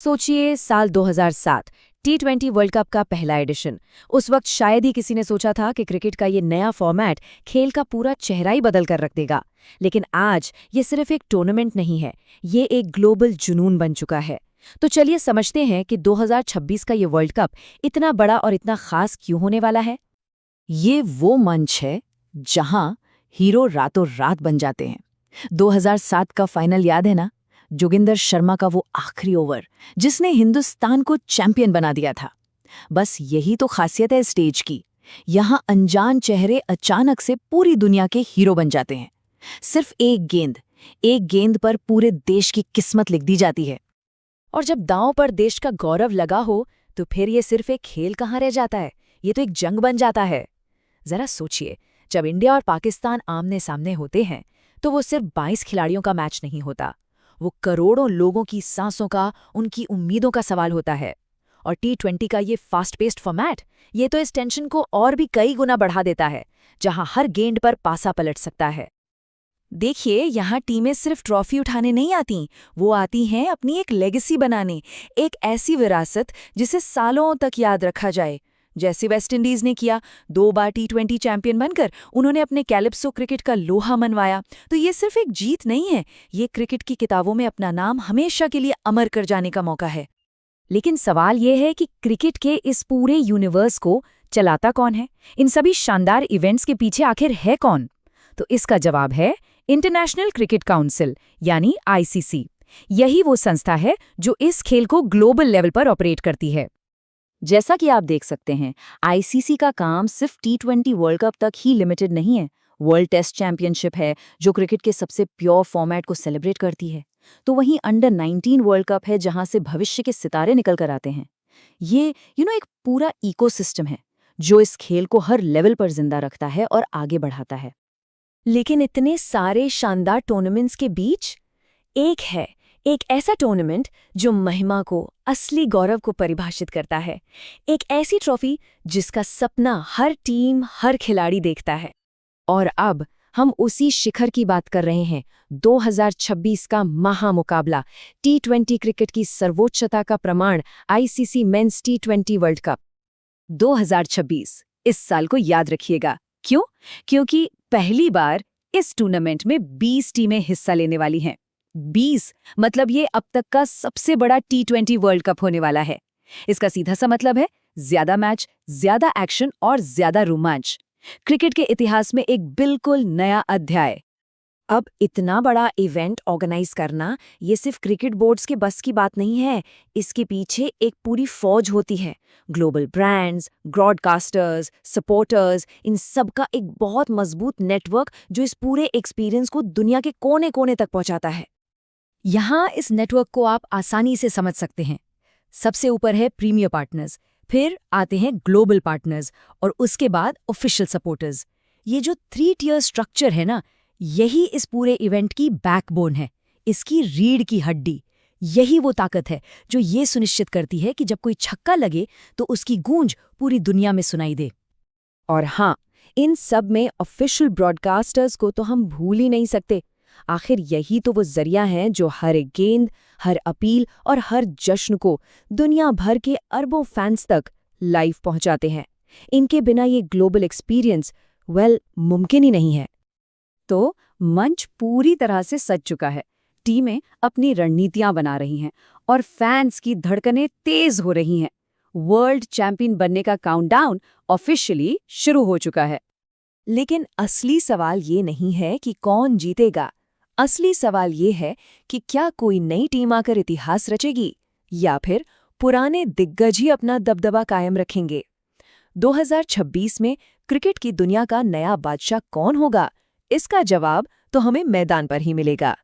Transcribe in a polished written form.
सोचिए साल 2007 T20 world cup का पहला एडिशन। उस वक्त शायद ही किसी ने सोचा था कि क्रिकेट का ये नया फॉर्मेट खेल का पूरा चेहरा ही बदल कर रख देगा। लेकिन आज ये सिर्फ एक टूर्नामेंट नहीं है, ये एक ग्लोबल जुनून बन चुका है। तो चलिए समझते हैं कि 2026 का ये वर्ल्ड कप इतना बड़ा और इतना खास क्यों होने वाला है। ये वो मंच है जहां हीरो रातों रात बन जाते हैं। 2007 का फाइनल याद है ना? जोगिंदर शर्मा का वो आखिरी ओवर जिसने हिंदुस्तान को चैंपियन बना दिया था। बस यही तो खासियत है स्टेज की। यहाँ अनजान चेहरे अचानक से पूरी दुनिया के हीरो बन जाते हैं। सिर्फ एक गेंद पर पूरे देश की किस्मत लिख दी जाती है। और जब दांव पर देश का गौरव लगा हो तो फिर ये सिर्फ एक खेल कहाँ रह जाता है, ये तो एक जंग बन जाता है। जरा सोचिए, जब इंडिया और पाकिस्तान आमने सामने होते हैं तो वो सिर्फ 22 खिलाड़ियों का मैच नहीं होता, वो करोड़ों लोगों की सांसों का, उनकी उम्मीदों का सवाल होता है। और T20 का ये फास्ट पेस्ड फॉर्मेट, ये तो इस टेंशन को और भी कई गुना बढ़ा देता है, जहां हर गेंद पर पासा पलट सकता है। देखिए, यहाँ टीमें सिर्फ ट्रॉफी उठाने नहीं आती, वो आती हैं अपनी एक लेगेसी बनाने, एक ऐसी विरासत जिसे सालों तक याद रखा जाए। जैसे वेस्टइंडीज ने किया, 2 बार T20 चैंपियन बनकर उन्होंने अपने कैलिप्सो क्रिकेट का लोहा मनवाया। तो ये सिर्फ एक जीत नहीं है, ये क्रिकेट की किताबों में अपना नाम हमेशा के लिए अमर कर जाने का मौका है। लेकिन सवाल ये है कि क्रिकेट के इस पूरे यूनिवर्स को चलाता कौन है? इन सभी शानदार इवेंट्स के पीछे आखिर है कौन? तो इसका जवाब है इंटरनेशनल क्रिकेट काउंसिल, यानी ICC। यही वो संस्था है जो इस खेल को ग्लोबल लेवल पर ऑपरेट करती है। जैसा कि आप देख सकते हैं, ICC का काम सिर्फ T20 वर्ल्ड कप तक ही लिमिटेड नहीं है। वर्ल्ड टेस्ट चैंपियनशिप है जो क्रिकेट के सबसे प्योर फॉर्मेट को सेलिब्रेट करती है। तो वहीं अंडर 19 वर्ल्ड कप है जहां से भविष्य के सितारे निकल कर आते हैं। ये एक पूरा इकोसिस्टम है जो इस खेल को हर लेवल पर जिंदा रखता है और आगे बढ़ाता है। लेकिन इतने सारे शानदार टूर्नामेंट्स के बीच एक ऐसा टूर्नामेंट जो महिमा को, असली गौरव को परिभाषित करता है। एक ऐसी ट्रॉफी जिसका सपना हर टीम, हर खिलाड़ी देखता है। और अब हम उसी शिखर की बात कर रहे हैं, 2026 का महामुकाबला, T20 क्रिकेट की सर्वोच्चता का प्रमाण, ICC mains T20 world cup 2026। इस साल को याद रखिएगा। क्यों? क्योंकि पहली बार इस टूर्नामेंट में 20 टीमें हिस्सा लेने वाली हैं। 20 मतलब ये अब तक का सबसे बड़ा T20 वर्ल्ड कप होने वाला है। इसका सीधा सा मतलब है ज्यादा मैच, ज्यादा एक्शन और ज्यादा रोमांच। क्रिकेट के इतिहास में एक बिल्कुल नया अध्याय। अब इतना बड़ा इवेंट ऑर्गेनाइज करना ये सिर्फ क्रिकेट बोर्ड्स के बस की बात नहीं है। इसके पीछे एक पूरी फौज होती है। ग्लोबल ब्रांड्स, ब्रॉडकास्टर्स, सपोर्टर्स, इन सब का एक बहुत मजबूत नेटवर्क जो इस पूरे एक्सपीरियंस को दुनिया के कोने कोने तक पहुंचाता है। यहाँ इस नेटवर्क को आप आसानी से समझ सकते हैं। सबसे ऊपर है प्रीमियर पार्टनर्स, फिर आते हैं ग्लोबल पार्टनर्स और उसके बाद ऑफिशियल सपोर्टर्स। ये जो 3 टियर स्ट्रक्चर है ना, यही इस पूरे इवेंट की बैकबोन है, इसकी रीढ़ की हड्डी। यही वो ताकत है जो ये सुनिश्चित करती है कि जब कोई छक्का लगे तो उसकी गूंज पूरी दुनिया में सुनाई दे। और हाँ, इन सब में ऑफिशियल ब्रॉडकास्टर्स को तो हम भूल ही नहीं सकते। आखिर यही तो वो जरिया है जो हर एक गेंद, हर अपील और हर जश्न को दुनिया भर के अरबों फैंस तक लाइव पहुंचाते हैं। इनके बिना ये ग्लोबल एक्सपीरियंस मुमकिन ही नहीं है। तो मंच पूरी तरह से सज चुका है। टीमें अपनी रणनीतियां बना रही हैं और फैंस की धड़कनें तेज हो रही हैं। वर्ल्ड चैंपियन बनने का काउंटडाउन ऑफिशियली शुरू हो चुका है। लेकिन असली सवाल ये नहीं है कि कौन जीतेगा। असली सवाल ये है कि क्या कोई नई टीम आकर इतिहास रचेगी या फिर पुराने दिग्गज ही अपना दबदबा कायम रखेंगे। 2026 में क्रिकेट की दुनिया का नया बादशाह कौन होगा? इसका जवाब तो हमें मैदान पर ही मिलेगा।